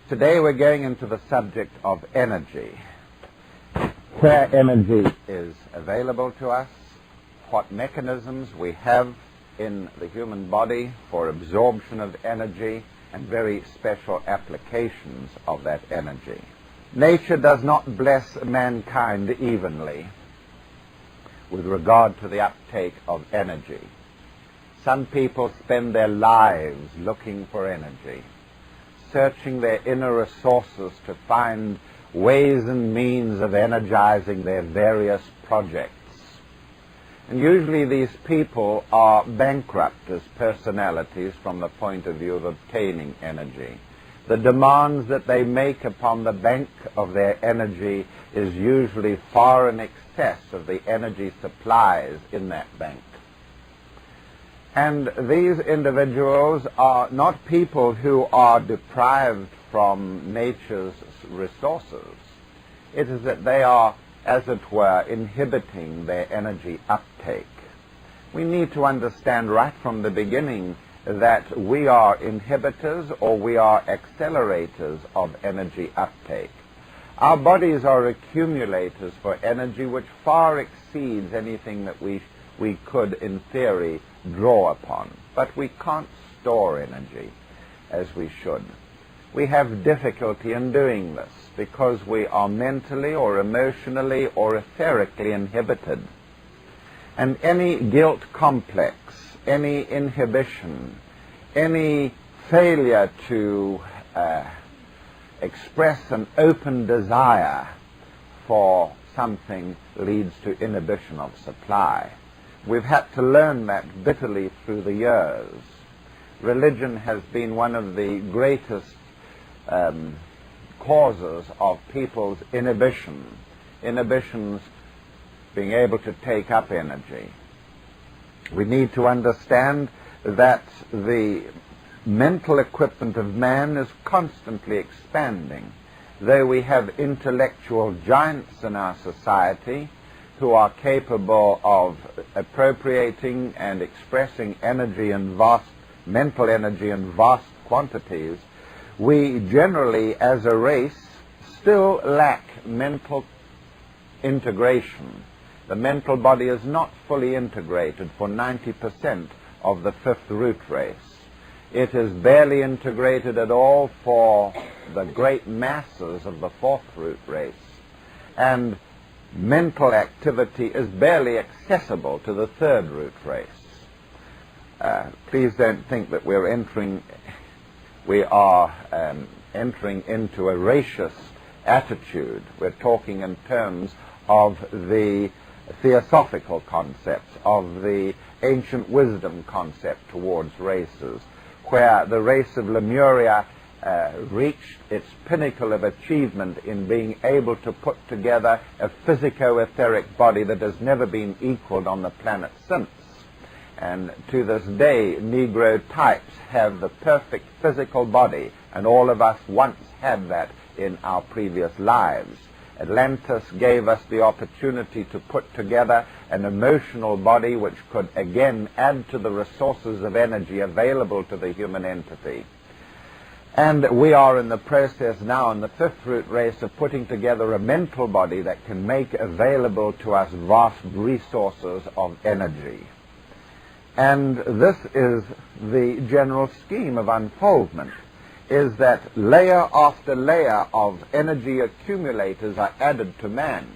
Today we're going into the subject of energy, where energy is available to us, what mechanisms we have in the human body for absorption of energy, and very special applications of that energy. Nature does not bless mankind evenly with regard to the uptake of energy. Some people spend their lives looking for energy, searching their inner resources to find ways and means of energizing their various projects. And usually these people are bankrupt as personalities from the point of view of obtaining energy. The demands that they make upon the bank of their energy is usually far in excess of the energy supplies in that bank. And these individuals are not people who are deprived from nature's resources. It is that they are, as it were, inhibiting their energy uptake. We need to understand right from the beginning that we are inhibitors or we are accelerators of energy uptake. Our bodies are accumulators for energy which far exceeds anything that we could, in theory, draw upon. But we can't store energy as we should. We have difficulty in doing this because we are mentally or emotionally or etherically inhibited. And any guilt complex, any inhibition, any failure to express an open desire for something leads to inhibition of supply. We've had to learn that bitterly through the years. Religion has been one of the greatest causes of people's inhibitions being able to take up energy. We need to understand that the mental equipment of man is constantly expanding. Though we have intellectual giants in our society who are capable of appropriating and expressing energy in mental energy in vast quantities, we generally, as a race, still lack mental integration. The mental body is not fully integrated for 90% of the fifth root race. It is barely integrated at all for the great masses of the fourth root race. And mental activity is barely accessible to the third root race. Please don't think that we are entering into a racist attitude. We're talking in terms of the theosophical concepts, of the ancient wisdom concept towards races, where the race of Lemuria reached its pinnacle of achievement in being able to put together a physico-etheric body that has never been equaled on the planet since. And to this day, Negro types have the perfect physical body, and all of us once had that in our previous lives. Atlantis gave us the opportunity to put together an emotional body which could again add to the resources of energy available to the human entity. And we are in the process now in the fifth root race of putting together a mental body that can make available to us vast resources of energy. And this is the general scheme of unfoldment, is that layer after layer of energy accumulators are added to man.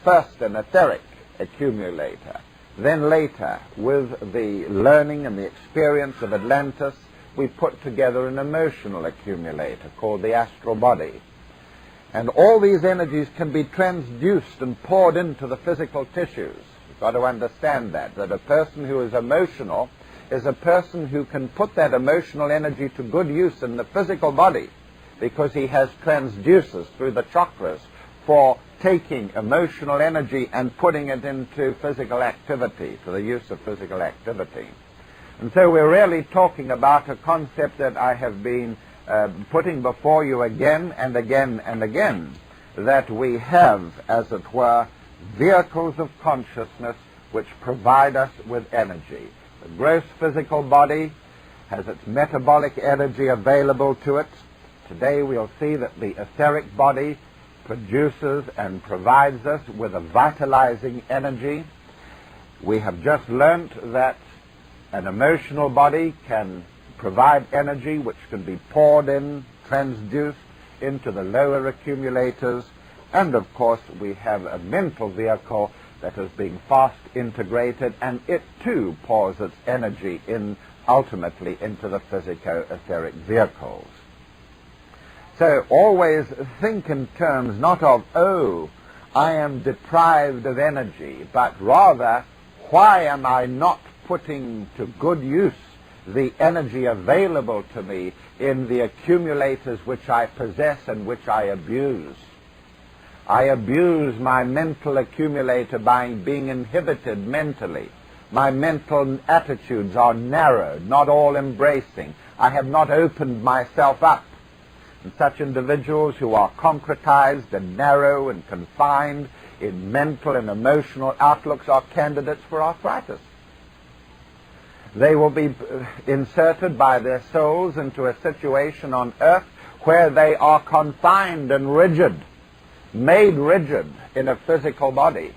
First an etheric accumulator, then later, with the learning and the experience of Atlantis, we put together an emotional accumulator called the astral body. And all these energies can be transduced and poured into the physical tissues. You've got to understand that a person who is emotional is a person who can put that emotional energy to good use in the physical body because he has transducers through the chakras for taking emotional energy and putting it into physical activity, for the use of physical activity. And so we're really talking about a concept that I have been putting before you again and again and again, that we have, as it were, vehicles of consciousness which provide us with energy. The gross physical body has its metabolic energy available to it today we'll see that the etheric body produces and provides us with a vitalizing energy. We have just learnt that an emotional body can provide energy which can be poured in, transduced into the lower accumulators, and of course we have a mental vehicle that is being fast integrated, and it too pours its energy in ultimately into the physico-etheric vehicles. So always think in terms not of, oh, I am deprived of energy, but rather, why am I not putting to good use the energy available to me in the accumulators which I possess and which I abuse? I abuse my mental accumulator by being inhibited mentally. My mental attitudes are narrowed, not all embracing. I have not opened myself up. And such individuals who are concretized and narrow and confined in mental and emotional outlooks are candidates for arthritis. They will be inserted by their souls into a situation on earth where they are confined and rigid, made rigid in a physical body.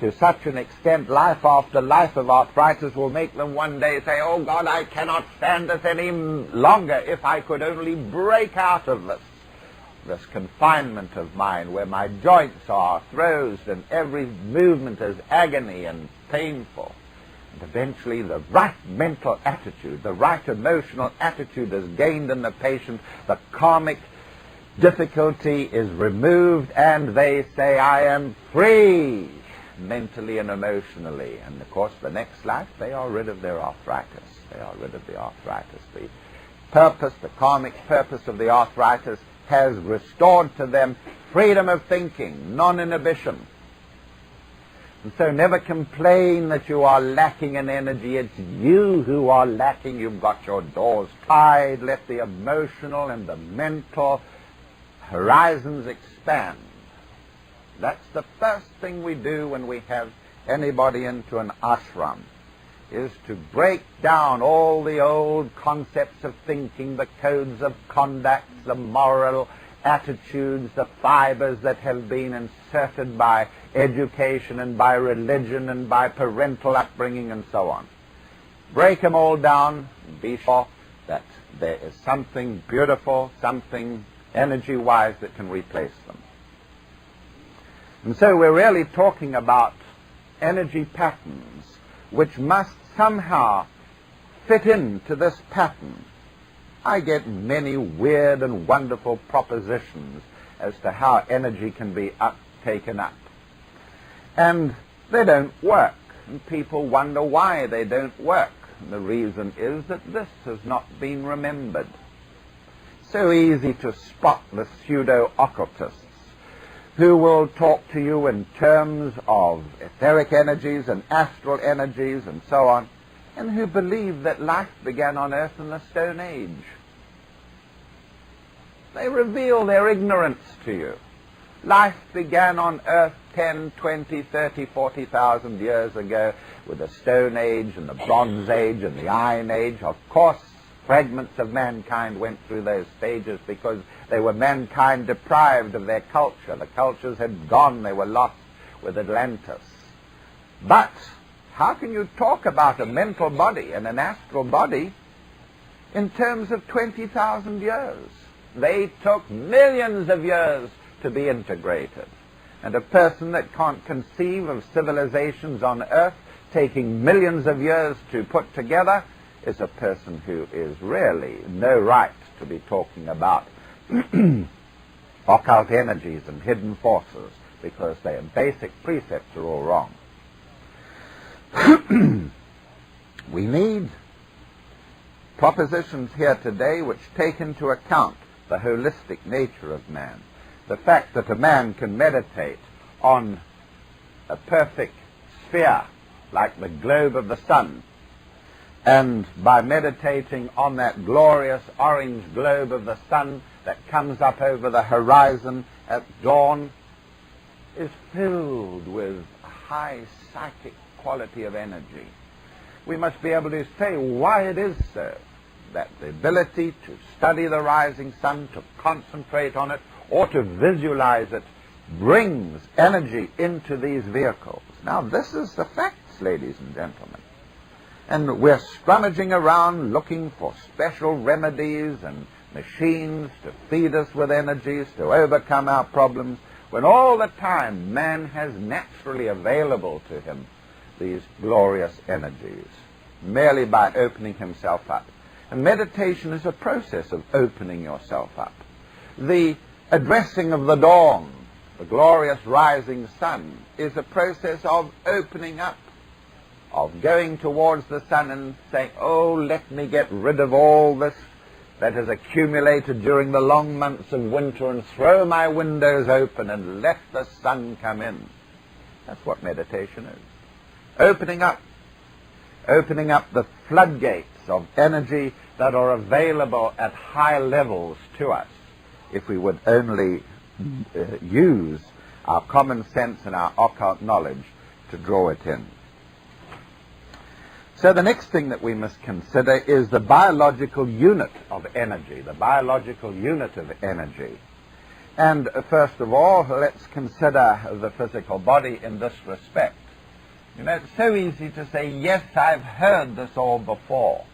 To such an extent, life after life of arthritis will make them one day say, oh God, I cannot stand this any longer. If I could only break out of this confinement of mine, where my joints are throws and every movement is agony and painful. And eventually the right mental attitude, the right emotional attitude is gained in the patient, the karmic difficulty is removed, and they say, I am free, mentally and emotionally. And of course the next life they are rid of their arthritis. They are rid of the arthritis. The purpose, the karmic purpose of the arthritis has restored to them freedom of thinking, non-inhibition. And so never complain that you are lacking in energy. It's you who are lacking. You've got your doors tied. Let the emotional and the mental horizons expand. That's the first thing we do when we have anybody into an ashram, is to break down all the old concepts of thinking, the codes of conduct, the moral attitudes, the fibers that have been inserted by education and by religion and by parental upbringing and so on. Break them all down and be sure that there is something beautiful, something energy-wise that can replace them. And so we're really talking about energy patterns which must somehow fit into this pattern. I get many weird and wonderful propositions as to how energy can be taken up. And they don't work. And people wonder why they don't work. And the reason is that this has not been remembered. So easy to spot the pseudo-occultists who will talk to you in terms of etheric energies and astral energies and so on, and who believe that life began on earth in the Stone Age. They reveal their ignorance to you. Life began on earth 10, 20, 30, 40,000 years ago with the Stone Age and the Bronze Age and the Iron Age. Of course, fragments of mankind went through those stages because they were mankind deprived of their culture. The cultures had gone, they were lost with Atlantis. But how can you talk about a mental body and an astral body in terms of 20,000 years? They took millions of years to be integrated. And a person that can't conceive of civilizations on earth taking millions of years to put together is a person who is really no right to be talking about occult energies and hidden forces, because their basic precepts are all wrong. We need propositions here today which take into account the holistic nature of man. The fact that a man can meditate on a perfect sphere like the globe of the sun, and by meditating on that glorious orange globe of the sun that comes up over the horizon at dawn, is filled with a high psychic quality of energy. We must be able to say why it is so. that the ability to study the rising sun, to concentrate on it, or to visualize it, brings energy into these vehicles. Now, this is the facts, ladies and gentlemen. And we're scrummaging around looking for special remedies and machines to feed us with energies, to overcome our problems, when all the time man has naturally available to him these glorious energies, merely by opening himself up. And meditation is a process of opening yourself up. The addressing of the dawn, the glorious rising sun, is a process of opening up, of going towards the sun and saying, oh, let me get rid of all this that has accumulated during the long months of winter and throw my windows open and let the sun come in. That's what meditation is. Opening up the floodgates of energy that are available at high levels to us, if we would only use our common sense and our occult knowledge to draw it in. So the next thing that we must consider is the biological unit of energy, the biological unit of energy. And first of all, let's consider the physical body in this respect. You know, it's so easy to say, yes, I've heard this all before.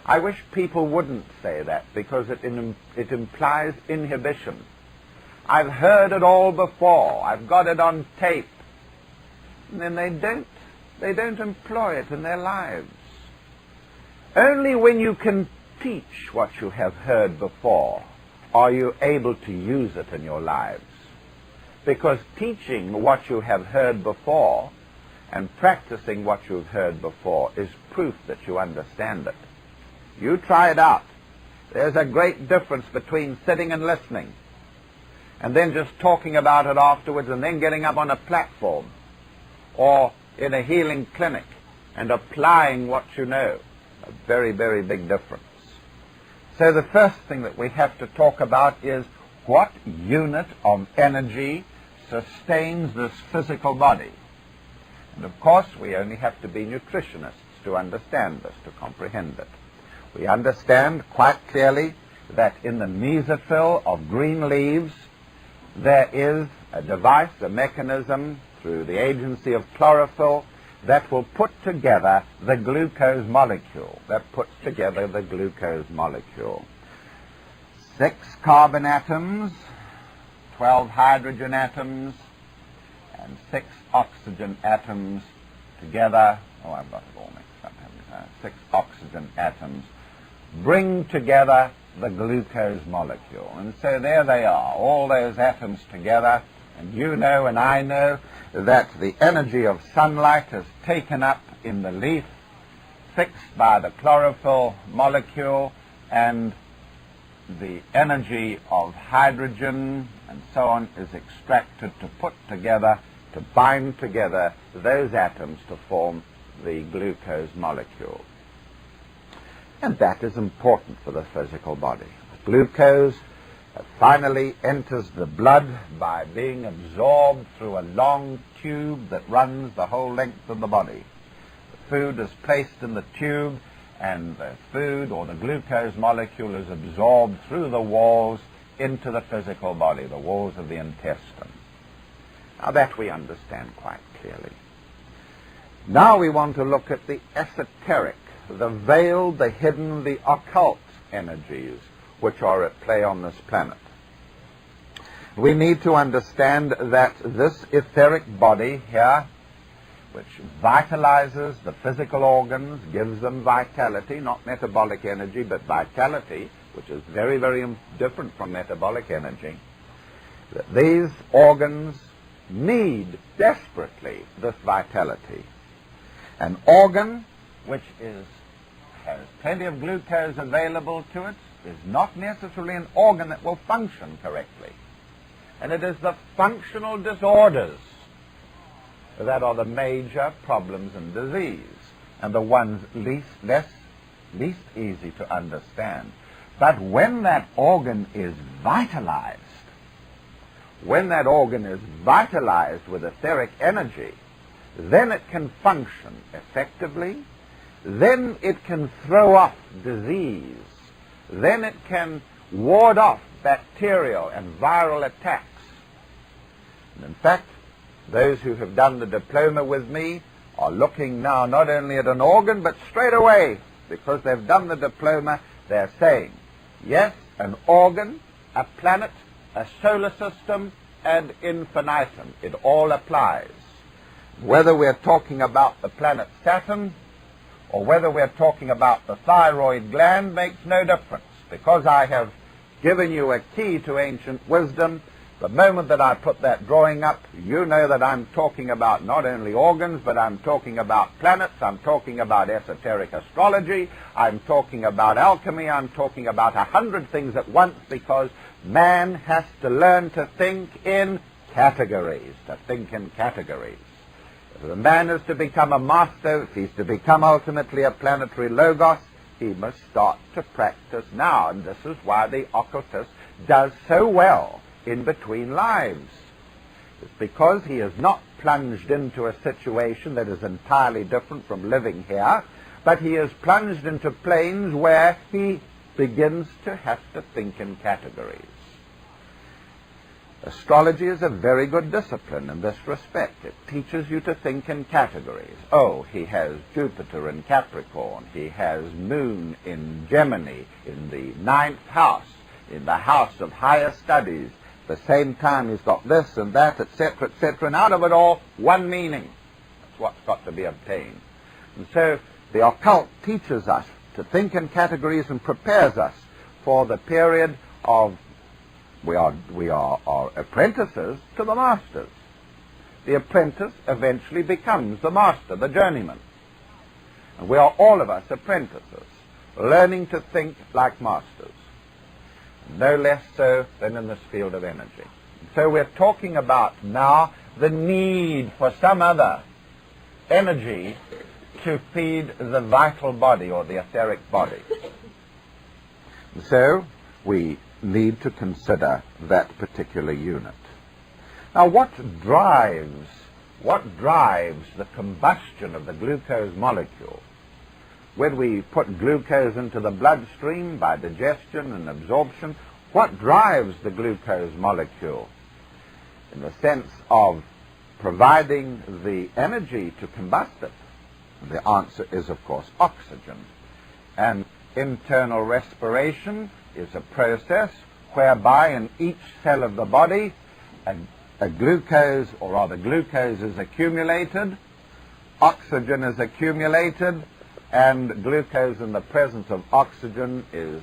I wish people wouldn't say that, because it implies inhibition. I've heard it all before. I've got it on tape. And then they don't employ it in their lives. Only when you can teach what you have heard before are you able to use it in your lives. Because teaching what you have heard before and practicing what you've heard before is proof that you understand it. You try it out. There's a great difference between sitting and listening and then just talking about it afterwards and then getting up on a platform or in a healing clinic and applying what you know. A very, very big difference. So the first thing that we have to talk about is what unit of energy sustains this physical body. And of course, we only have to be nutritionists to understand this, to comprehend it. We understand quite clearly that in the mesophyll of green leaves, there is a device, a mechanism, through the agency of chlorophyll, that will put together the glucose molecule. That puts together the glucose molecule. 6 carbon atoms, 12 hydrogen atoms, and 6 oxygen atoms together. Oh, I've got it all mixed up, haven't I? 6 oxygen atoms bring together the glucose molecule. And so there they are, all those atoms together. And you know and I know that the energy of sunlight is taken up in the leaf, fixed by the chlorophyll molecule, and the energy of hydrogen and so on is extracted to put together, to bind together those atoms to form the glucose molecule. And that is important for the physical body. Glucose finally enters the blood by being absorbed through a long tube that runs the whole length of the body. The food is placed in the tube, and the food or the glucose molecule is absorbed through the walls into the physical body, the walls of the intestine. Now that we understand quite clearly. Now we want to look at the esoteric, the veiled, the hidden, the occult energies which are at play on this planet. We need to understand that this etheric body here, which vitalizes the physical organs, gives them vitality, not metabolic energy, but vitality, which is very, very different from metabolic energy, that these organs need desperately this vitality. An organ which has plenty of glucose available to it is not necessarily an organ that will function correctly. And it is the functional disorders that are the major problems in disease, and the ones least easy to understand. But when that organ is vitalized, with etheric energy, then it can function effectively, then it can throw off disease then it can ward off bacterial and viral attacks. And in fact, those who have done the diploma with me are looking now not only at an organ, but straight away, because they've done the diploma, they're saying, yes, an organ, a planet, a solar system, and infinitum. It all applies. Whether we're talking about the planet Saturn or whether we're talking about the thyroid gland makes no difference, because I have given you a key to ancient wisdom. The moment that I put that drawing up, you know that I'm talking about not only organs, but I'm talking about planets, I'm talking about esoteric astrology, I'm talking about alchemy, I'm talking about 100 things at once, because man has to learn to think in categories, If the man is to become a master, if he's to become ultimately a planetary logos, he must start to practice now. And this is why the occultist does so well in between lives. It's because he is not plunged into a situation that is entirely different from living here, but he is plunged into planes where he begins to have to think in categories. Astrology is a very good discipline in this respect. It teaches you to think in categories. Oh, he has Jupiter in Capricorn, he has Moon in Gemini, in the 9th house, in the house of higher studies. At the same time, he's got this and that, etc., etc., and out of it all, one meaning. That's what's got to be obtained. And so the occult teaches us to think in categories and prepares us for the period of we are apprentices to the masters. The apprentice eventually becomes the master, the journeyman. And we are all of us apprentices, learning to think like masters, no less so than in this field of energy. So we're talking about now the need for some other energy to feed the vital body or the etheric body. So we need to consider that particular unit. Now, what drives the combustion of the glucose molecule? When we put glucose into the bloodstream by digestion and absorption, what drives the glucose molecule in the sense of providing the energy to combust it? The answer is, of course, oxygen. And internal respiration is a process whereby in each cell of the body a glucose, or rather glucose, is accumulated, oxygen is accumulated, and glucose in the presence of oxygen is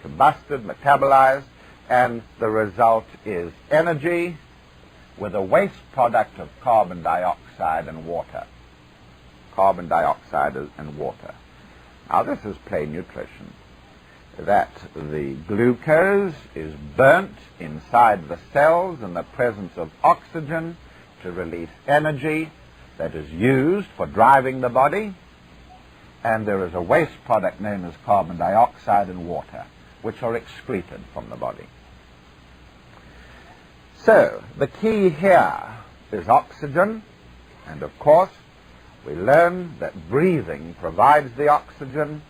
combusted, metabolized, and the result is energy with a waste product of carbon dioxide and water. Carbon dioxide and water. Now, this is plain nutrition. That the glucose is burnt inside the cells in the presence of oxygen to release energy that is used for driving the body, and there is a waste product known as carbon dioxide and water, which are excreted from the body. So, the key here is oxygen, and of course, we learn that breathing provides the oxygen,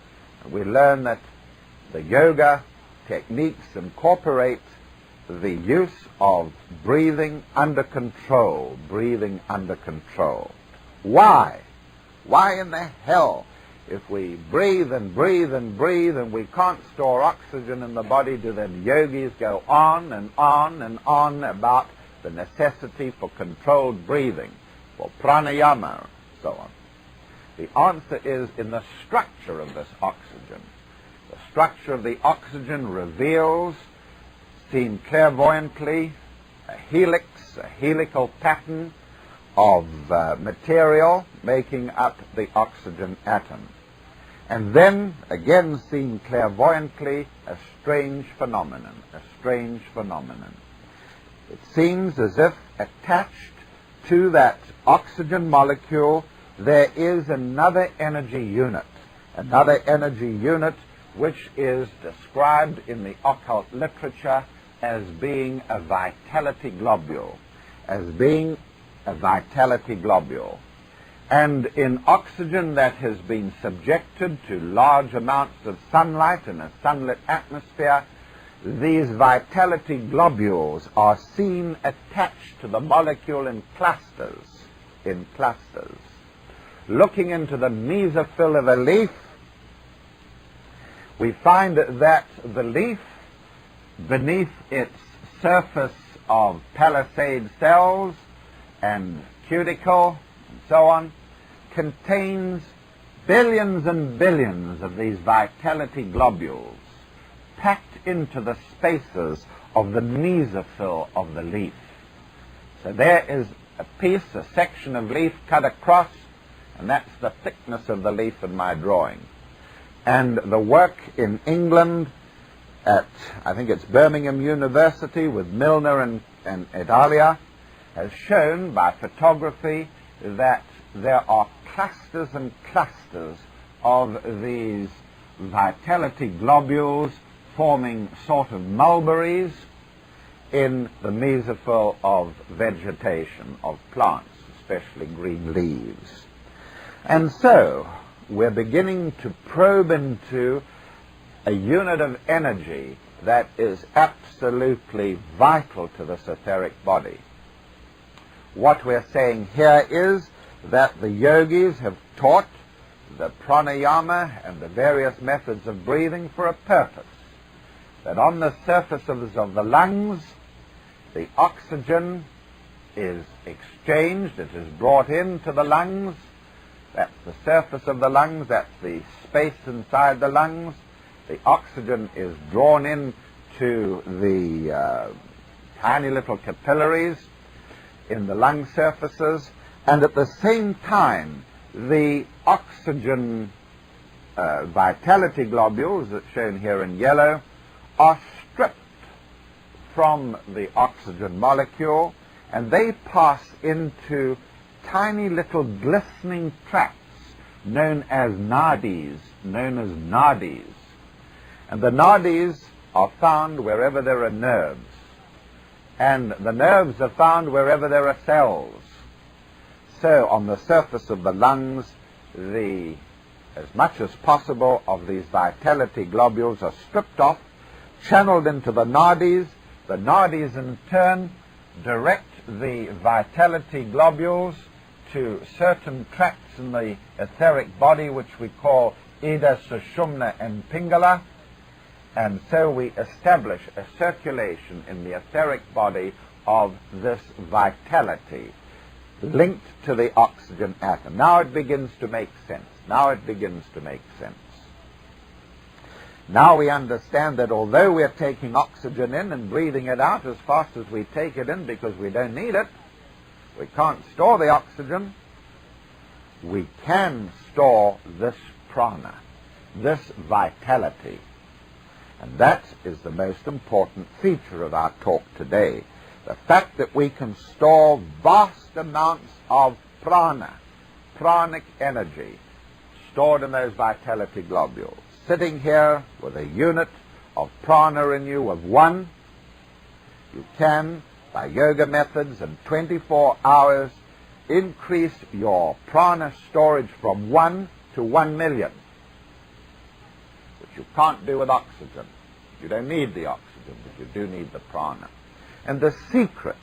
and we learn that the yoga techniques incorporate the use of breathing under control, Why? Why in the hell, if we breathe and breathe and breathe and we can't store oxygen in the body, do then yogis go on and on and on about the necessity for controlled breathing, for pranayama, and so on? The answer is in the structure of this oxygen. The structure of the oxygen reveals, seen clairvoyantly, a helix, a helical pattern of material making up the oxygen atom. And then, again seen clairvoyantly, a strange phenomenon. It seems as if attached to that oxygen molecule there is another energy unit which is described in the occult literature as being a vitality globule, And in oxygen that has been subjected to large amounts of sunlight in a sunlit atmosphere, these vitality globules are seen attached to the molecule in clusters. Looking into the mesophyll of a leaf, we find that the leaf, beneath its surface of palisade cells and cuticle and so on, contains billions and billions of these vitality globules packed into the spaces of the mesophyll of the leaf. So there is a piece, a section of leaf cut across, and that's the thickness of the leaf in my drawing. And the work in England at, I think it's Birmingham University with Milner and Italia, has shown by photography that there are clusters and clusters of these vitality globules forming sort of mulberries in the mesophyll of vegetation, of plants, especially green leaves. And so we're beginning to probe into a unit of energy that is absolutely vital to this etheric body. What we're saying here is that the yogis have taught the pranayama and the various methods of breathing for a purpose. That on the surfaces of the lungs, the oxygen is exchanged, it is brought into the lungs. That's the surface of the lungs, that's the space inside the lungs. The oxygen is drawn into the tiny little capillaries in the lung surfaces, and at the same time the oxygen vitality globules, that's shown here in yellow, are stripped from the oxygen molecule, and they pass into tiny little glistening tracts known as nadis. And the nadis are found wherever there are nerves, and the nerves are found wherever there are cells. So on the surface of the lungs, as much as possible of these vitality globules are stripped off, channeled into the nadis. The nadis in turn direct the vitality globules to certain tracts in the etheric body which we call Ida, Sushumna and Pingala, and so we establish a circulation in the etheric body of this vitality linked to the oxygen atom. Now it begins to make sense. Now we understand that although we're taking oxygen in and breathing it out as fast as we take it in because we don't need it, we can't store the oxygen, we can store this prana, this vitality. And that is the most important feature of our talk today. The fact that we can store vast amounts of prana, pranic energy, stored in those vitality globules. Sitting here with a unit of prana in you of 1, you can, by yoga methods in 24 hours, increase your prana storage from 1 to 1 million, which you can't do with oxygen. You don't need the oxygen, but you do need the prana. And the secret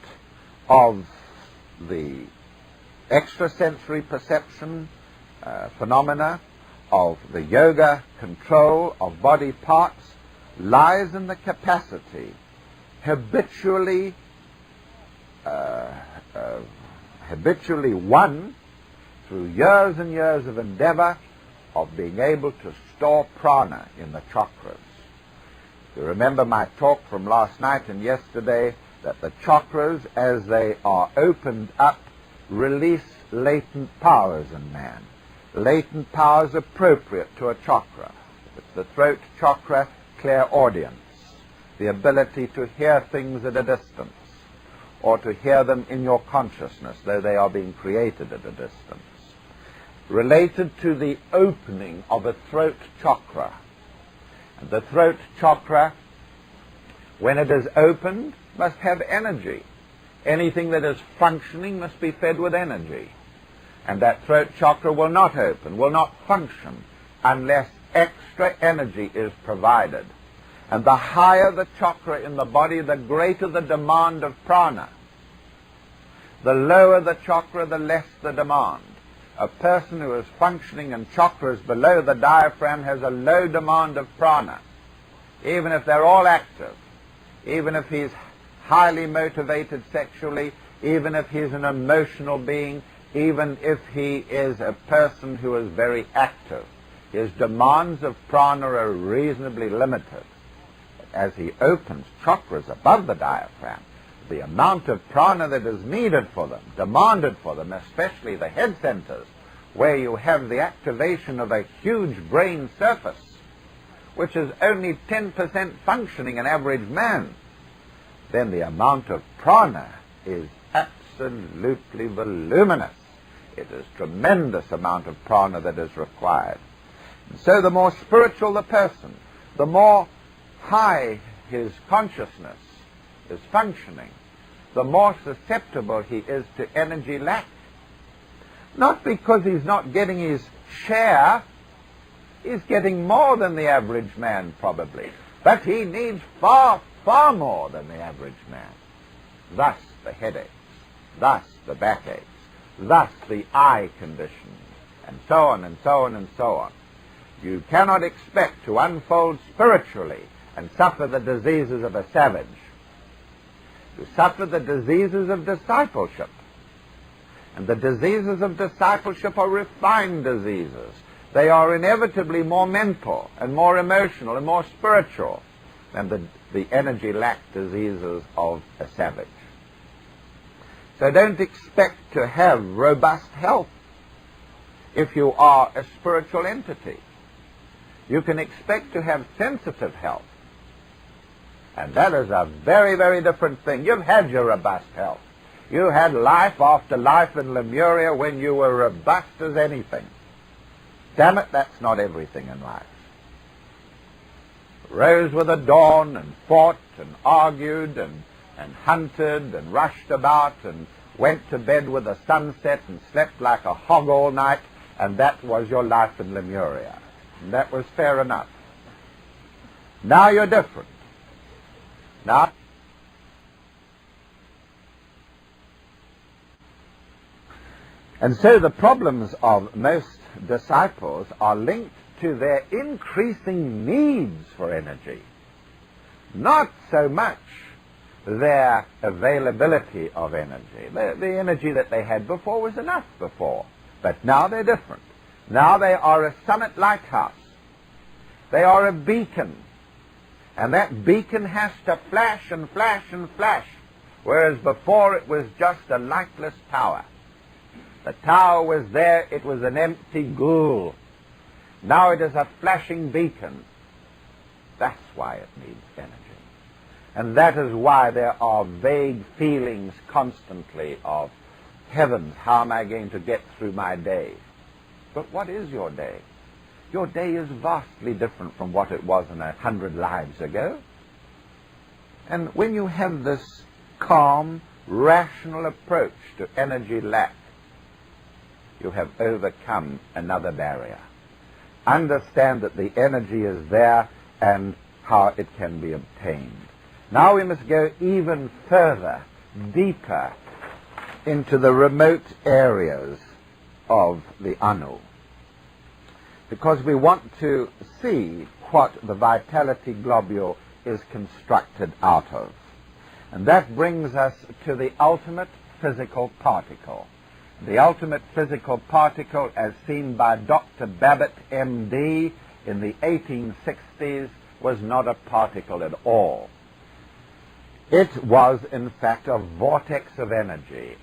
of the extrasensory perception phenomena, of the yoga control of body parts, lies in the capacity habitually won through years and years of endeavor of being able to store prana in the chakras. You remember my talk from last night and yesterday that the chakras, as they are opened up, release latent powers in man. Latent powers appropriate to a chakra. It's the throat chakra, clairaudience, the ability to hear things at a distance, or to hear them in your consciousness, though they are being created at a distance. Related to the opening of a throat chakra. And the throat chakra, when it is opened, must have energy. Anything that is functioning must be fed with energy. And that throat chakra will not open, will not function, unless extra energy is provided. And the higher the chakra in the body, the greater the demand of prana. The lower the chakra, the less the demand. A person who is functioning in chakras below the diaphragm has a low demand of prana, even if they're all active, even if he's highly motivated sexually, even if he's an emotional being, even if he is a person who is very active. His demands of prana are reasonably limited. As he opens chakras above the diaphragm, the amount of prana that is needed for them, demanded for them, especially the head centers, where you have the activation of a huge brain surface, which is only 10% functioning in average man, then the amount of prana is absolutely voluminous. It is tremendous amount of prana that is required. And so the more spiritual the person, the more high his consciousness is functioning, the more susceptible he is to energy lack. Not because he's not getting his share, he's getting more than the average man probably, but he needs far, far more than the average man. Thus the headaches, thus the backaches, thus the eye conditions, and so on and so on and so on. You cannot expect to unfold spiritually and suffer the diseases of a savage. You suffer the diseases of discipleship. And the diseases of discipleship are refined diseases. They are inevitably more mental and more emotional and more spiritual than the energy lack diseases of a savage. So don't expect to have robust health if you are a spiritual entity. You can expect to have sensitive health. And that is a very, very different thing. You've had your robust health. You had life after life in Lemuria when you were robust as anything. Damn it, that's not everything in life. Rose with the dawn and fought and argued and hunted and rushed about and went to bed with the sunset and slept like a hog all night, and that was your life in Lemuria. And that was fair enough. Now you're different. Now, and so the problems of most disciples are linked to their increasing needs for energy, not so much their availability of energy. The energy that they had before was enough before, but now they're different. Now they are a summit lighthouse. They are a beacon, and that beacon has to flash and flash and flash, whereas before it was just a lightless tower. The tower was there, it was an empty ghoul. Now it is a flashing beacon. That's why it needs energy. And that is why there are vague feelings constantly of, heavens, how am I going to get through my day? But what is your day? Your day is vastly different from what it was 100 lives ago. And when you have this calm, rational approach to energy lack, you have overcome another barrier. Understand that the energy is there and how it can be obtained. Now we must go even further, deeper, into the remote areas of the Anu, because we want to see what the vitality globule is constructed out of. And that brings us to the ultimate physical particle. The ultimate physical particle, as seen by Dr. Babbitt, M.D., in the 1860s, was not a particle at all. It was, in fact, a vortex of energy,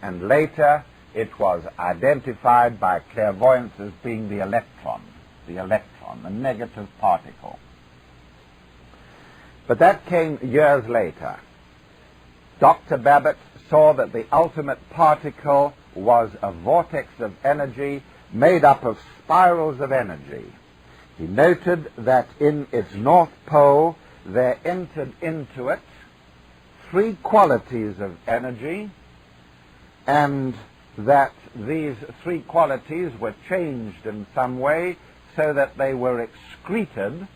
and later it was identified by clairvoyance as being the electron, the negative particle. But that came years later. Dr. Babbitt saw that the ultimate particle was a vortex of energy made up of spirals of energy. He noted that in its north pole there entered into it three qualities of energy, and that these three qualities were changed in some way so that they were excreted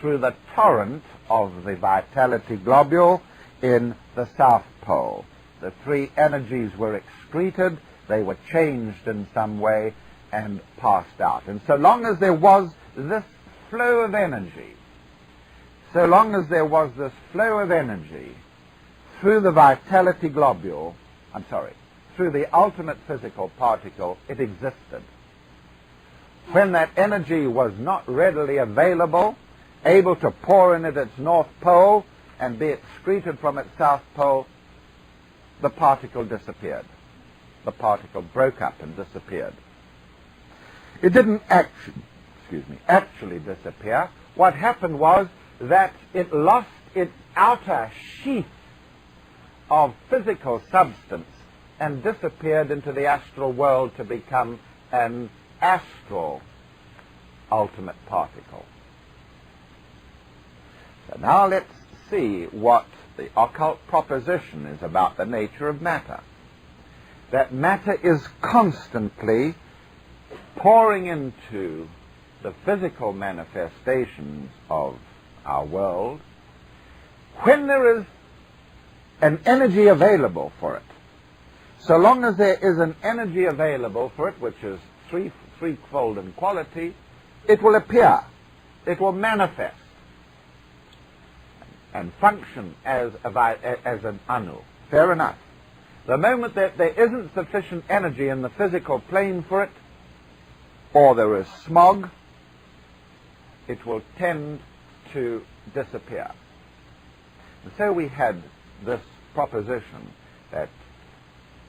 through the torrent of the vitality globule in the South Pole. The three energies were excreted, they were changed in some way and passed out. And so long as there was this flow of energy, through the vitality globule, through the ultimate physical particle, it existed. When that energy was not readily available, able to pour in at its north pole and be excreted from its south pole, the particle disappeared. The particle broke up and disappeared. It didn't actually disappear. What happened was that it lost its outer sheath of physical substance and disappeared into the astral world to become an astral ultimate particle. So now let's see what the occult proposition is about the nature of matter. That matter is constantly pouring into the physical manifestations of our world when there is an energy available for it. So long as there is an energy available for it, which is threefold in quality, it will appear, it will manifest and function as an anu. Fair enough. The moment that there isn't sufficient energy in the physical plane for it, or there is smog, it will tend to disappear. And so we had this proposition that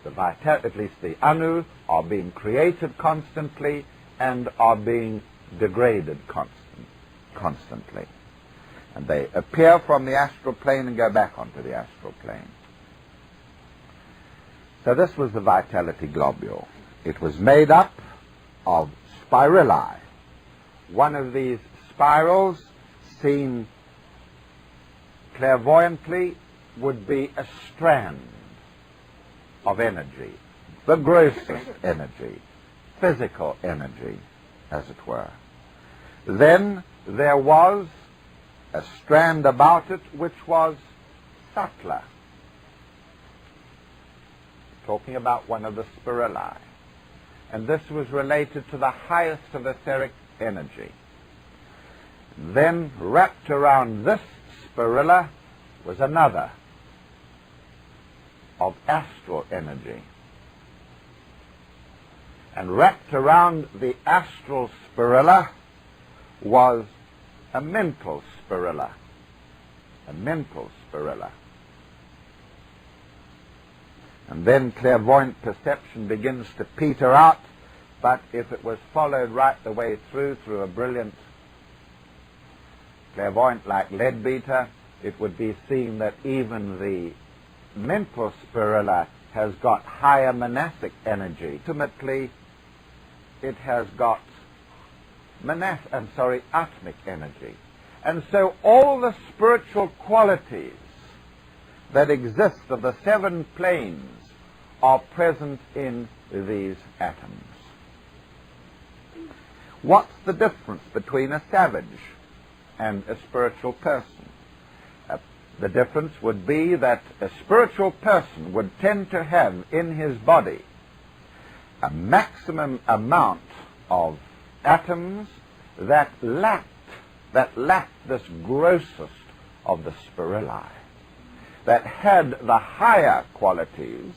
at least the anu are being created constantly and are being degraded constantly. And they appear from the astral plane and go back onto the astral plane. So this was the vitality globule. It was made up of spirali. One of these spirals, seen clairvoyantly, would be a strand of energy, the grossest energy, physical energy, as it were. Then there was a strand about it which was subtler, talking about one of the spirali. And this was related to the highest of etheric energy. Then wrapped around this spirilla was another of astral energy. And wrapped around the astral spirilla was a mental spirilla. And then clairvoyant perception begins to peter out, but if it was followed right the way through a brilliant clairvoyant like Leadbeater, it would be seen that even the mental spirilla has got higher monastic energy. Ultimately, it has got atmic energy. And so all the spiritual qualities that exist of the seven planes are present in these atoms. What's the difference between a savage and a spiritual person? The difference would be that a spiritual person would tend to have in his body a maximum amount of atoms that lacked this grossest of the spirali, that had the higher qualities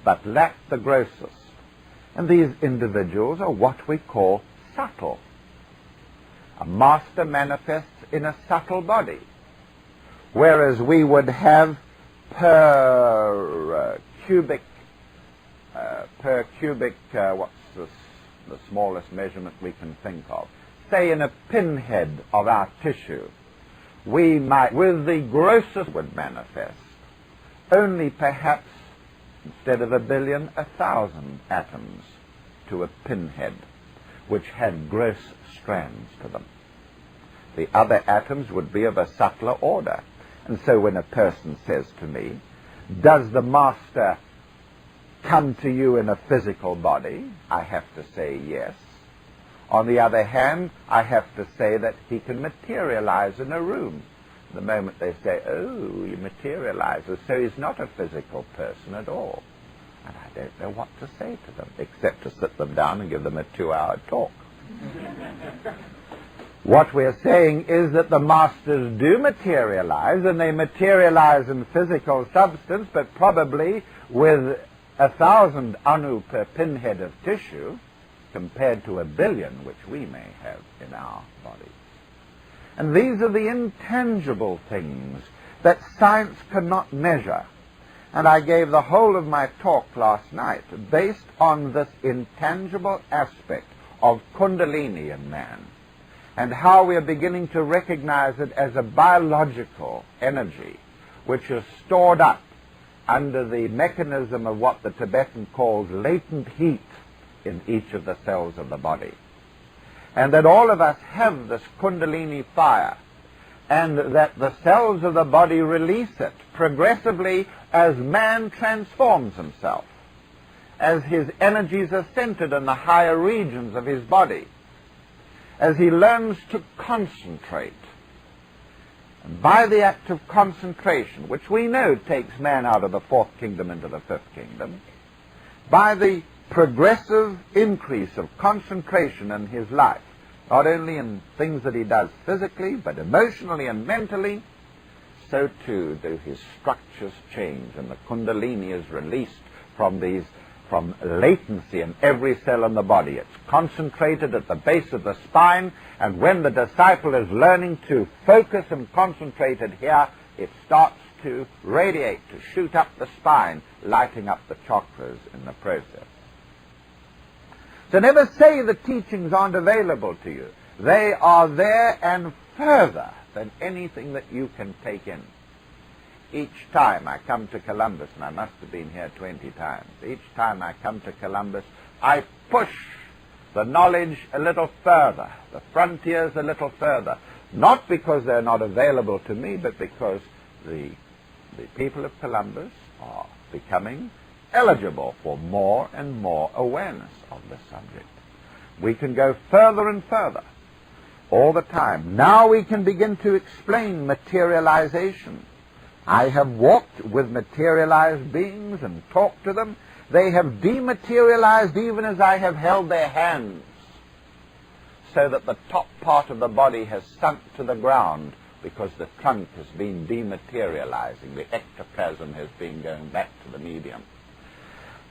but lacked the grossest. And these individuals are what we call subtle. A master manifests in a subtle body, whereas we would have per cubic, what's the smallest measurement we can think of? Say in a pinhead of our tissue, we might, with the grossest, would manifest only perhaps, instead of 1 billion, 1,000 atoms to a pinhead, which had gross strands to them. The other atoms would be of a subtler order. And so when a person says to me, does the master come to you in a physical body? I have to say yes. On the other hand, I have to say that he can materialize in a room. The moment they say, oh, he materializes, so he's not a physical person at all. And I don't know what to say to them, except to sit them down and give them a 2-hour talk. What we're saying is that the masters do materialize, and they materialize in physical substance, but probably with 1,000 anu per pinhead of tissue, compared to 1 billion which we may have in our bodies. And these are the intangible things that science cannot measure. And I gave the whole of my talk last night based on this intangible aspect of Kundalini in man, and how we are beginning to recognize it as a biological energy which is stored up under the mechanism of what the Tibetan calls latent heat in each of the cells of the body. And that all of us have this Kundalini fire, and that the cells of the body release it progressively as man transforms himself, as his energies are centered in the higher regions of his body, as he learns to concentrate. And by the act of concentration, which we know takes man out of the 4th kingdom into the 5th kingdom, by the progressive increase of concentration in his life, not only in things that he does physically, but emotionally and mentally, so too do his structures change, and the Kundalini is released from latency in every cell in the body. It's concentrated at the base of the spine, and when the disciple is learning to focus and concentrate it here, it starts to radiate, to shoot up the spine, lighting up the chakras in the process. So never say the teachings aren't available to you. They are there and further than anything that you can take in. Each time I come to Columbus, and I must have been here 20 times, each time I come to Columbus, I push the knowledge a little further, the frontiers a little further, not because they're not available to me, but because the people of Columbus are becoming eligible for more and more awareness of the subject. We can go further and further all the time. Now we can begin to explain materialization. I have walked with materialized beings and talked to them. They have dematerialized even as I have held their hands, so that the top part of the body has sunk to the ground because the trunk has been dematerializing. The ectoplasm has been going back to the medium.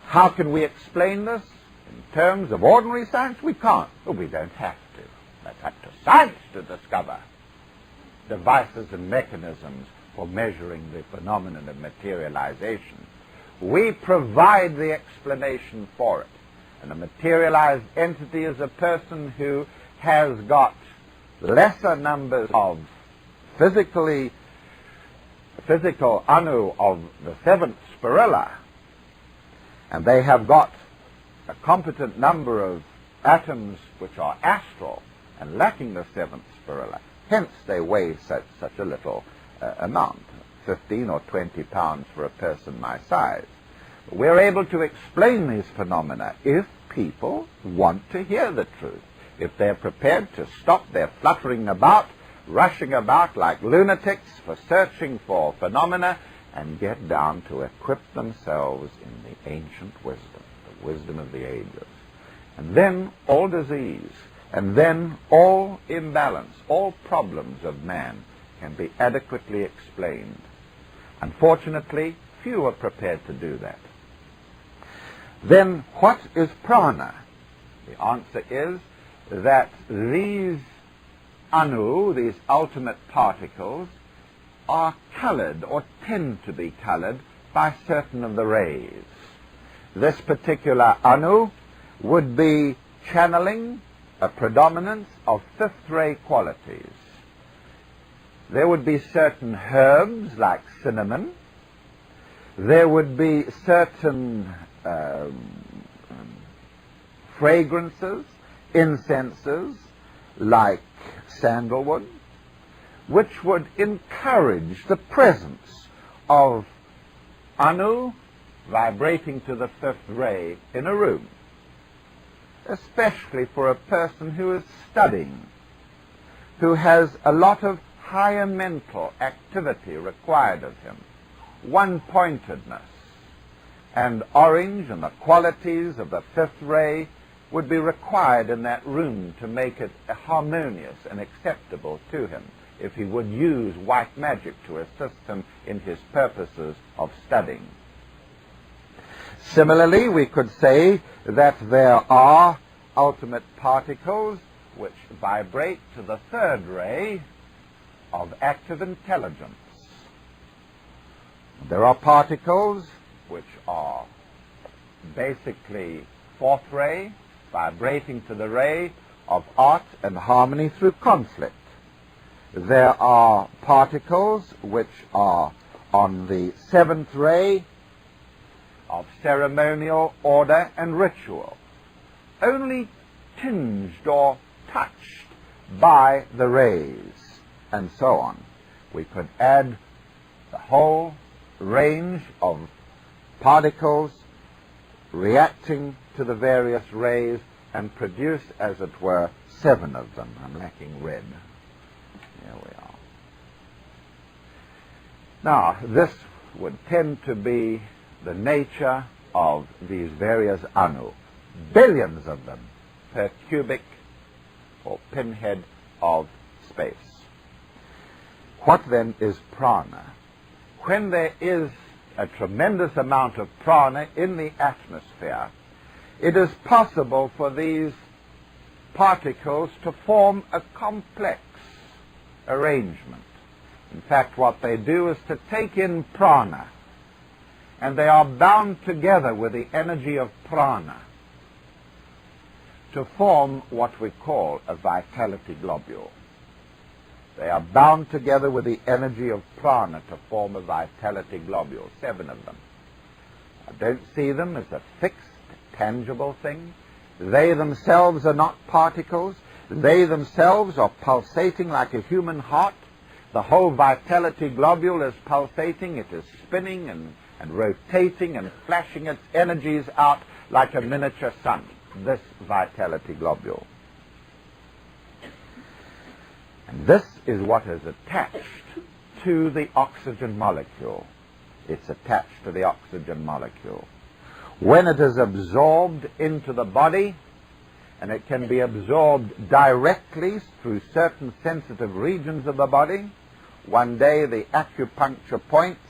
How can we explain this? In terms of ordinary science, we can't. But we don't have to. That's up to science to discover devices and mechanisms for measuring the phenomenon of materialization. We provide the explanation for it. And a materialized entity is a person who has got lesser numbers of physical anu of the 7th spirilla, and they have got a competent number of atoms which are astral and lacking the 7th spirilla. Hence they weigh such a little amount, 15 or 20 pounds for a person my size. We're able to explain these phenomena if people want to hear the truth, if they're prepared to stop their fluttering about, rushing about like lunatics for searching for phenomena, and get down to equip themselves in the ancient wisdom, the wisdom of the ages. And then all disease, and then all imbalance, all problems of man can be adequately explained. Unfortunately, few are prepared to do that. Then what is prana? The answer is that these anu, these ultimate particles, are colored or tend to be colored by certain of the rays. This particular anu would be channeling a predominance of 5th ray qualities. There would be certain herbs like cinnamon. There would be certain fragrances, incenses like sandalwood, which would encourage the presence of anu vibrating to the fifth ray in a room, especially for a person who is studying, who has a lot of higher mental activity required of him, one-pointedness, and orange and the qualities of the fifth ray would be required in that room to make it harmonious and acceptable to him if he would use white magic to assist him in his purposes of studying. Similarly, we could say that there are ultimate particles which vibrate to the third ray of active intelligence. There are particles which are basically fourth ray, vibrating to the ray of art and harmony through conflict. There are particles which are on the seventh ray of ceremonial order and ritual, only tinged or touched by the rays, and so on. We could add the whole range of particles reacting to the various rays and produce, as it were, 7 of them. I'm lacking red. Here we are. Now, this would tend to be the nature of these various anu, billions of them per cubic or pinhead of space. What then is prana? When there is a tremendous amount of prana in the atmosphere, it is possible for these particles to form a complex arrangement. In fact, what they do is to take in prana, and they are bound together with the energy of prana to form what we call a vitality globule. They are bound together with the energy of prana to form a vitality globule, 7 of them. I don't see them as a fixed, tangible thing. They themselves are not particles. They themselves are pulsating like a human heart. The whole vitality globule is pulsating. It is spinning and rotating and flashing its energies out like a miniature sun, this vitality globule. And this is what is attached to the oxygen molecule. It's attached to the oxygen molecule. When it is absorbed into the body, and it can be absorbed directly through certain sensitive regions of the body, one day the acupuncture points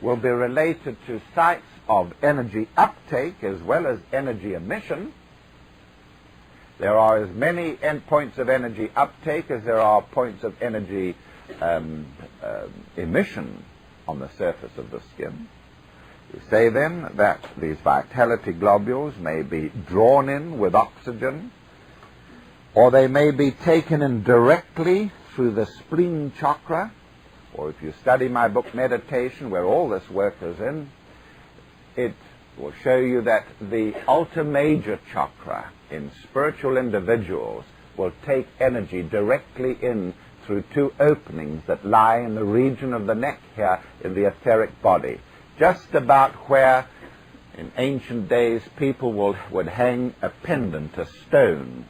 will be related to sites of energy uptake as well as energy emission. There are as many endpoints of energy uptake as there are points of energy emission on the surface of the skin. We say then that these vitality globules may be drawn in with oxygen, or they may be taken in directly through the spleen chakra, or if you study my book Meditation, where all this work is in, it will show you that the ultimajor chakra in spiritual individuals will take energy directly in through 2 openings that lie in the region of the neck here in the etheric body, just about where in ancient days people would hang a pendant, a stone,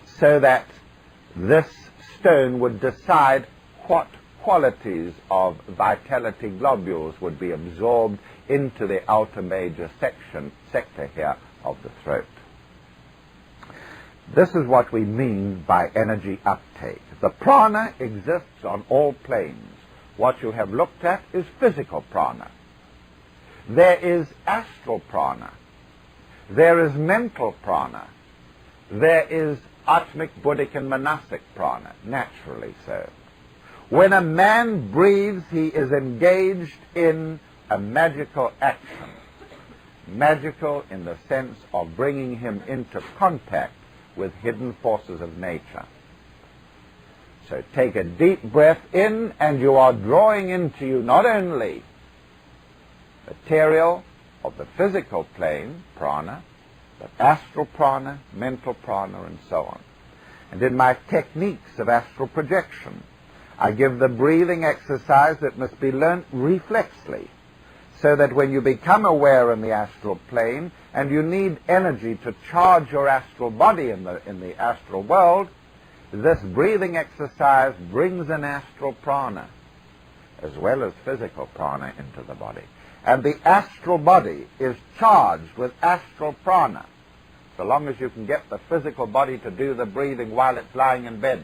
so that this stone would decide what qualities of vitality globules would be absorbed into the ultimajor sector here of the throat. This is what we mean by energy uptake. The prana exists on all planes. What you have looked at is physical prana. There is astral prana. There is mental prana. There is atmic, buddhic, and monastic prana, naturally so. When a man breathes, he is engaged in a magical action. Magical in the sense of bringing him into contact with hidden forces of nature. So take a deep breath in, and you are drawing into you not only material of the physical plane, prana, but astral prana, mental prana, and so on. And in my techniques of astral projection, I give the breathing exercise that must be learnt reflexly, so that when you become aware in the astral plane and you need energy to charge your astral body in the astral world, this breathing exercise brings an astral prana as well as physical prana into the body. And the astral body is charged with astral prana, so long as you can get the physical body to do the breathing while it's lying in bed.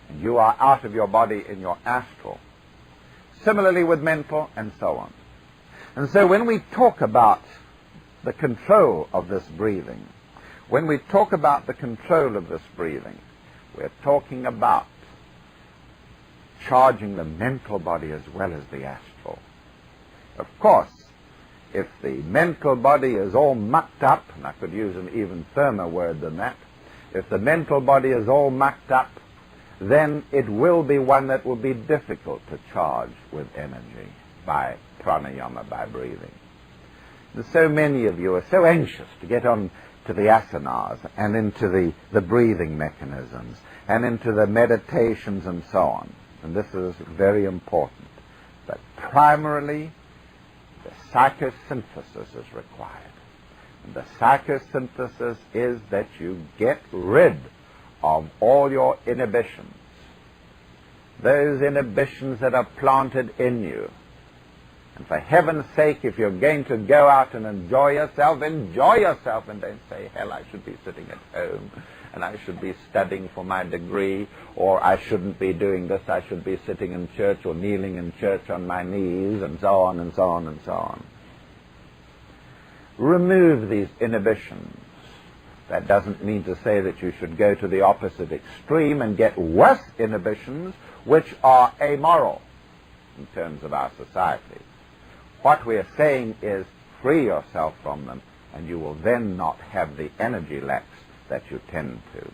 And you are out of your body in your astral. Similarly with mental and so on. And so when we talk about the control of this breathing, when we talk about the control of this breathing, we're talking about charging the mental body as well as the astral. Of course, if the mental body is all mucked up, and I could use an even firmer word than that, if the mental body is all mucked up, then it will be one that will be difficult to charge with energy by pranayama, by breathing. And so many of you are so anxious to get on to the asanas and into the breathing mechanisms and into the meditations and so on. And this is very important. But primarily, the psychosynthesis is required. And the psychosynthesis is that you get rid of all your inhibitions. Those inhibitions that are planted in you. And for heaven's sake, if you're going to go out and enjoy yourself and don't say, hell, I should be sitting at home, and I should be studying for my degree, or I shouldn't be doing this, I should be sitting in church or kneeling in church on my knees, and so on and so on and so on. Remove these inhibitions. That doesn't mean to say that you should go to the opposite extreme and get worse inhibitions, which are amoral in terms of our society. What we are saying is free yourself from them, and you will then not have the energy lacks that you tend to.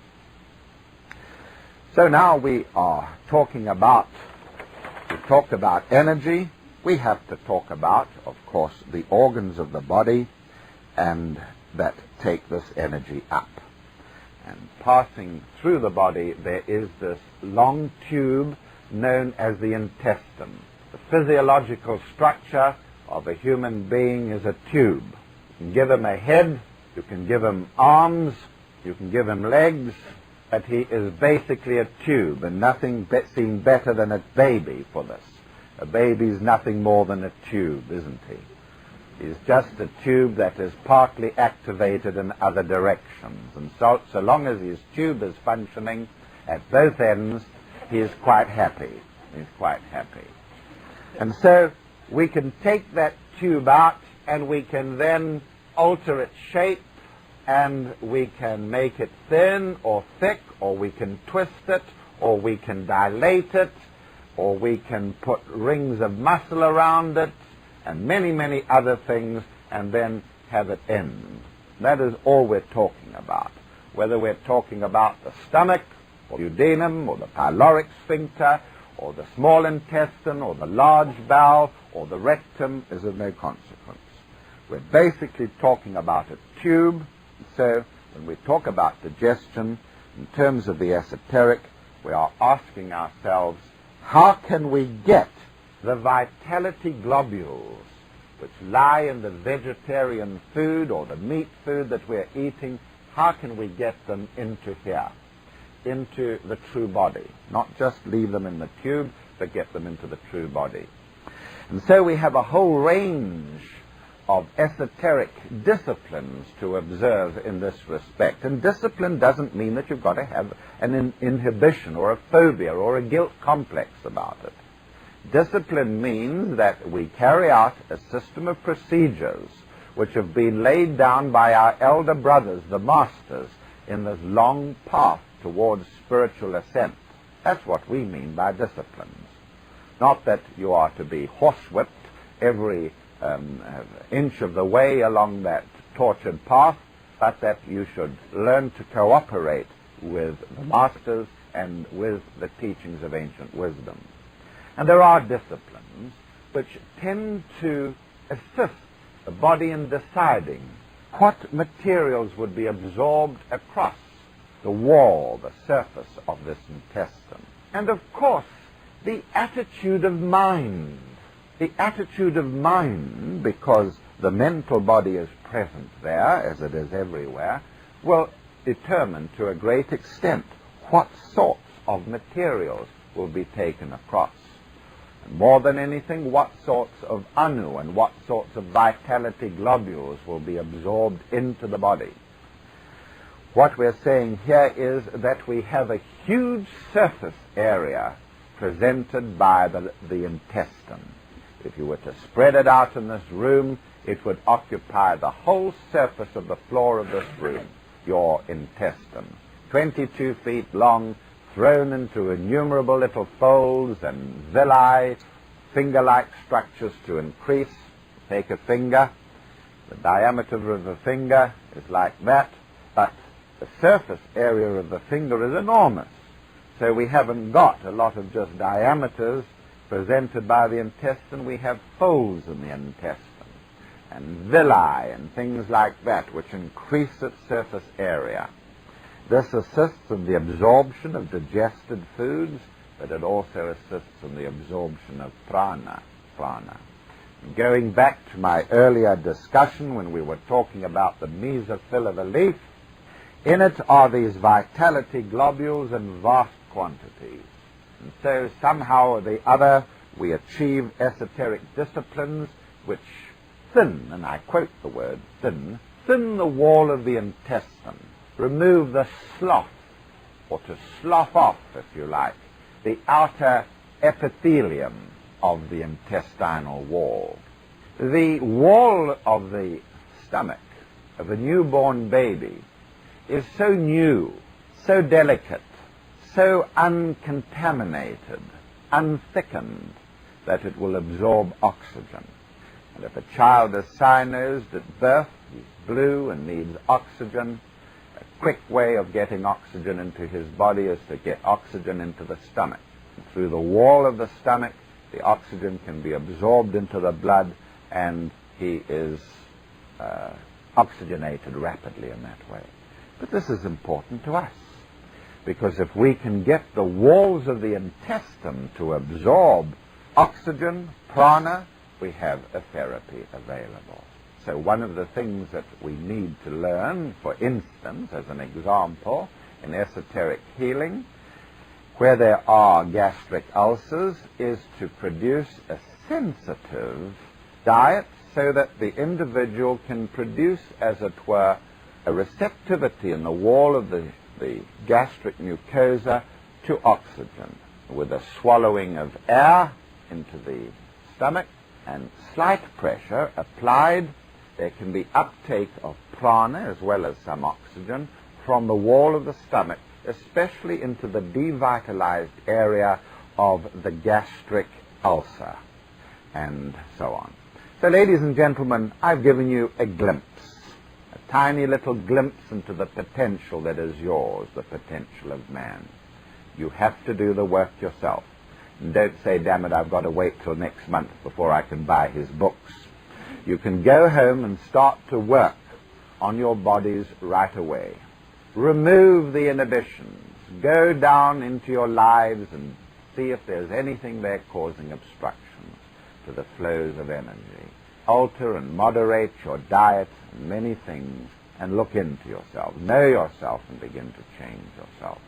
So now we are talking about, we talked about energy. We have to talk about, of course, the organs of the body and that take this energy up. And passing through the body, there is this long tube known as the intestine. The physiological structure of a human being is a tube. You can give him a head, you can give him arms, you can give him legs, but he is basically a tube, and nothing seems better than a baby for this. A baby's nothing more than a tube, isn't he? He's just a tube that is partly activated in other directions. And so long as his tube is functioning at both ends, he is quite happy. He's quite happy. And so we can take that tube out and we can then alter its shape, and we can make it thin or thick, or we can twist it, or we can dilate it, or we can put rings of muscle around it, and many, many other things, and then have it end. That is all we're talking about. Whether we're talking about the stomach, or duodenum, or the pyloric sphincter, or the small intestine, or the large bowel, or the rectum, is of no consequence. We're basically talking about a tube. So when we talk about digestion, in terms of the esoteric, we are asking ourselves, how can we get the vitality globules which lie in the vegetarian food or the meat food that we're eating, how can we get them into here, into the true body? Not just leave them in the tube, but get them into the true body. And so we have a whole range of esoteric disciplines to observe in this respect. And discipline doesn't mean that you've got to have an inhibition or a phobia or a guilt complex about it. Discipline means that we carry out a system of procedures which have been laid down by our elder brothers, the masters, in this long path towards spiritual ascent. That's what we mean by disciplines. Not that you are to be horsewhipped every inch of the way along that tortured path, but that you should learn to cooperate with the masters and with the teachings of ancient wisdom. And there are disciplines which tend to assist the body in deciding what materials would be absorbed across the wall, the surface of this intestine. And of course, the attitude of mind The attitude of mind, because the mental body is present there, as it is everywhere, will determine to a great extent what sorts of materials will be taken across. And more than anything, what sorts of anu and what sorts of vitality globules will be absorbed into the body. What we're saying here is that we have a huge surface area presented by the intestine. If you were to spread it out in this room, it would occupy the whole surface of the floor of this room, your intestine. 22 feet long, thrown into innumerable little folds and villi, finger-like structures to increase. Take a finger. The diameter of a finger is like that, but the surface area of the finger is enormous. So we haven't got a lot of just diameters presented by the intestine. We have folds in the intestine and villi and things like that, which increase its surface area. This assists in the absorption of digested foods, but it also assists in the absorption of prana. Going back to my earlier discussion when we were talking about the mesophyll of a leaf, in it are these vitality globules in vast quantities. And so somehow or the other we achieve esoteric disciplines which thin, and I quote the word thin the wall of the intestine, remove the slough, or to slough off, if you like, the outer epithelium of the intestinal wall. The wall of the stomach of a newborn baby is so new, so delicate, so uncontaminated, unthickened, that it will absorb oxygen. And if a child is cyanosed at birth, he's blue and needs oxygen, a quick way of getting oxygen into his body is to get oxygen into the stomach. And through the wall of the stomach, the oxygen can be absorbed into the blood, and he is oxygenated rapidly in that way. But this is important to us, because if we can get the walls of the intestine to absorb oxygen, prana, we have a therapy available. So one of the things that we need to learn, for instance, as an example, in esoteric healing, where there are gastric ulcers, is to produce a sensitive diet so that the individual can produce, as it were, a receptivity in the wall of the gastric mucosa to oxygen, with a swallowing of air into the stomach and slight pressure applied. There can be uptake of prana as well as some oxygen from the wall of the stomach, especially into the devitalized area of the gastric ulcer, and so on. So, ladies and gentlemen, I've given you a glimpse, a tiny little glimpse into the potential that is yours, the potential of man. You have to do the work yourself. And don't say, damn it, I've got to wait till next month before I can buy his books. You can go home and start to work on your bodies right away. Remove the inhibitions. Go down into your lives and see if there's anything there causing obstructions to the flows of energy. Alter and moderate your diet and many things, and look into yourself. Know yourself and begin to change yourself.